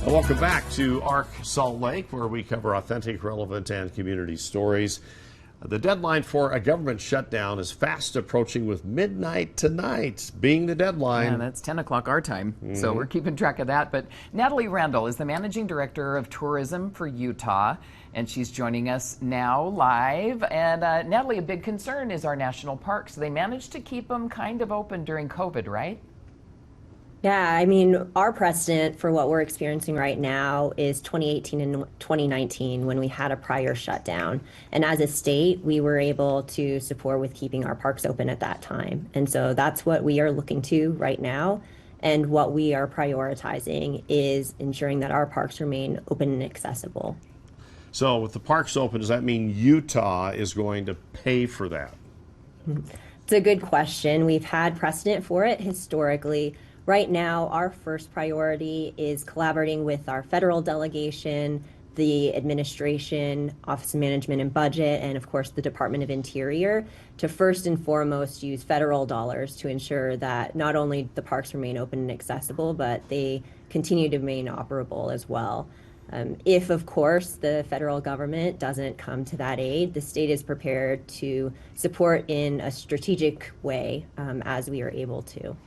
Welcome back to ARC Salt Lake, where we cover authentic, relevant, and community stories. The deadline for a government shutdown is fast approaching, with midnight tonight being the deadline. Yeah, that's 10 o'clock our time, so we're keeping track of that. But Natalie Randall is the Managing Director of Tourism for Utah, and she's joining us now live. And Natalie, a big concern is our national parks. They managed to keep them kind of open during COVID, right? Yeah, I mean, our precedent for what we're experiencing right now is 2018 and 2019 when we had a prior shutdown. And as a state, we were able to support with keeping our parks open at that time. And so that's what we are looking to right now. And what we are prioritizing is ensuring that our parks remain open and accessible. So with the parks open, does that mean Utah is going to pay for that? It's a good question. We've had precedent for it historically. Right now, our first priority is collaborating with our federal delegation, the administration, Office of Management and Budget, and of course the Department of Interior to first and foremost use federal dollars to ensure that not only the parks remain open and accessible, but they continue to remain operable as well. If, of course, the federal government doesn't come to that aid, the state is prepared to support in a strategic way as we are able to.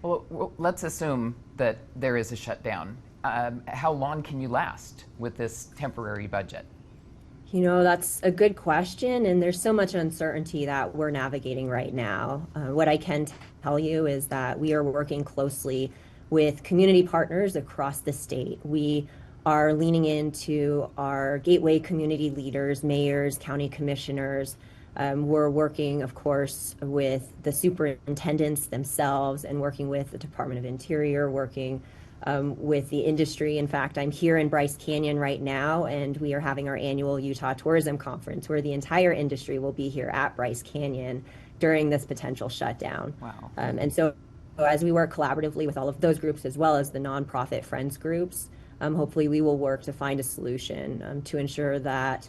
Well, let's assume that there is a shutdown. How long can you last with this temporary budget? You know, that's a good question, and there's so much uncertainty that we're navigating right now. What I can tell you is that we are working closely with community partners across the state. We are leaning into our gateway community leaders, mayors, county commissioners. We're working, of course, with the superintendents themselves and working with the Department of Interior, working with the industry. In fact, I'm here in Bryce Canyon right now, and we are having our annual Utah Tourism Conference where the entire industry will be here at Bryce Canyon during this potential shutdown. Wow. And so as we work collaboratively with all of those groups as well as the nonprofit friends groups, hopefully we will work to find a solution to ensure that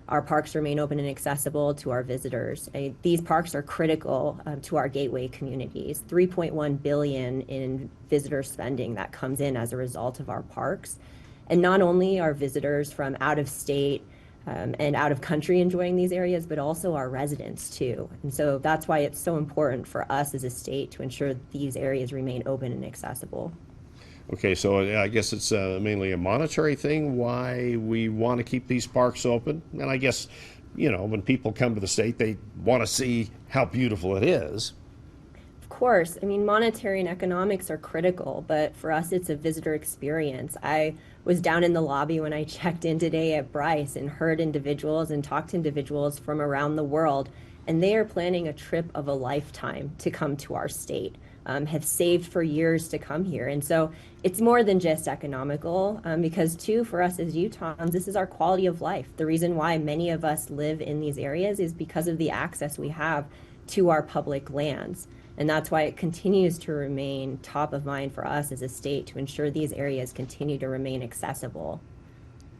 our parks remain open and accessible to our visitors. These parks are critical to our gateway communities. $3.1 billion in visitor spending that comes in as a result of our parks. And not only are visitors from out of state and out of country enjoying these areas, but also our residents too. And so that's why it's so important for us as a state to ensure that these areas remain open and accessible. Okay, so I guess it's mainly a monetary thing, why we want to keep these parks open. And I guess, you know, when people come to the state, they want to see how beautiful it is. Of course. I mean, monetary and economics are critical, but for us, it's a visitor experience. I was down in the lobby when I checked in today at Bryce and heard individuals and talked to individuals from around the world, and they are planning a trip of a lifetime to come to our state. Have saved for years to come here. And so it's more than just economical because too, for us as Utahns, this is our quality of life. The reason why many of us live in these areas is because of the access we have to our public lands. And that's why it continues to remain top of mind for us as a state to ensure these areas continue to remain accessible.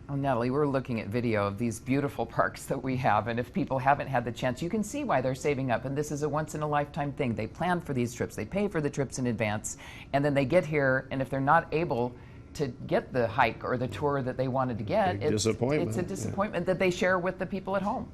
Oh, Natalie, we're looking at video of these beautiful parks that we have, and if people haven't had the chance, you can see why they're saving up, and this is a once-in-a-lifetime thing. They plan for these trips, they pay for the trips in advance, and then they get here, and if they're not able to get the hike or the tour that they wanted to get, it's a disappointment that they share with the people at home.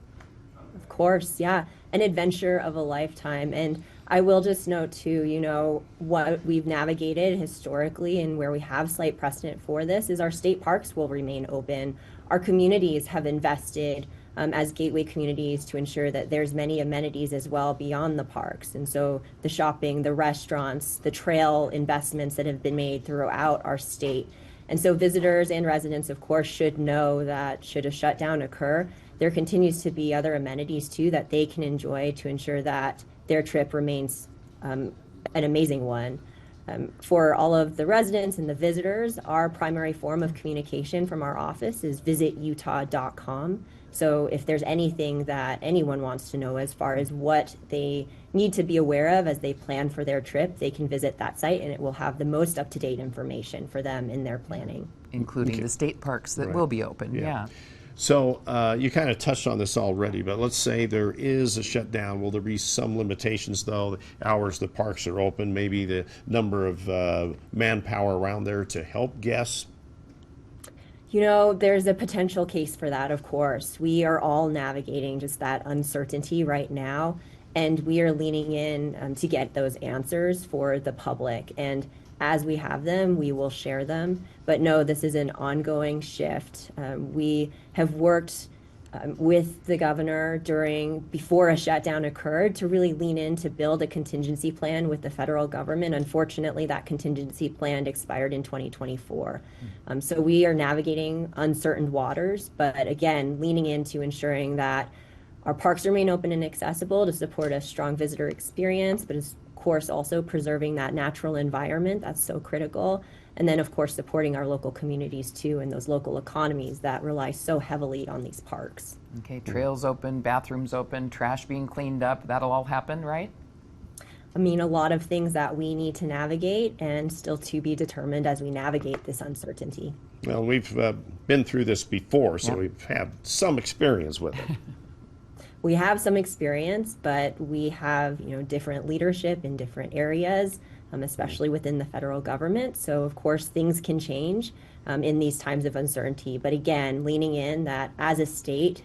Of course, yeah, an adventure of a lifetime. And I will just note too, you know, what we've navigated historically and where we have slight precedent for this is our state parks will remain open. Our communities have invested as gateway communities to ensure that there's many amenities as well beyond the parks. And so the shopping, the restaurants, the trail investments that have been made throughout our state. And so visitors and residents, of course, should know that should a shutdown occur, there continues to be other amenities too that they can enjoy to ensure that their trip remains an amazing one. For all of the residents and the visitors, our primary form of communication from our office is visitutah.com. So if there's anything that anyone wants to know as far as what they need to be aware of as they plan for their trip, they can visit that site and it will have the most up-to-date information for them in their planning. Including the state parks that will be open, yeah. So you kind of touched on this already, but let's say there is a shutdown. Will there be some limitations, though? The hours the parks are open, maybe the number of manpower around there to help guests You know, there's a potential case for that, of course. We are all navigating just that uncertainty right now, and we are leaning in to get those answers for the public. And as we have them, we will share them. But no, this is an ongoing shift. We have worked with the governor before a shutdown occurred to really lean in to build a contingency plan with the federal government. Unfortunately, that contingency plan expired in 2024. So we are navigating uncertain waters, but again, leaning into ensuring that our parks remain open and accessible to support a strong visitor experience, but of course also preserving that natural environment that's so critical. And then, of course, supporting our local communities, too, and those local economies that rely so heavily on these parks. Okay, trails open, bathrooms open, trash being cleaned up. That'll all happen, right? I mean, a lot of things that we need to navigate and still to be determined as we navigate this uncertainty. Well, we've been through this before, so we've had some experience with it. We have some experience, but we have, different leadership in different areas, especially within the federal government. So, of course, things can change in these times of uncertainty. But again, leaning in that as a state,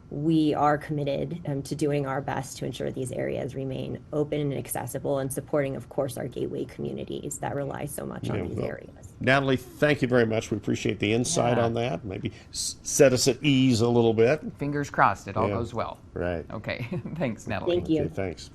we are committed to doing our best to ensure these areas remain open and accessible and supporting, of course, our gateway communities that rely so much on these areas. Natalie, thank you very much. We appreciate the insight on that. Maybe set us at ease a little bit. Fingers crossed it all goes well. Right. Okay. Thanks, Natalie. Thank you. Okay, thanks.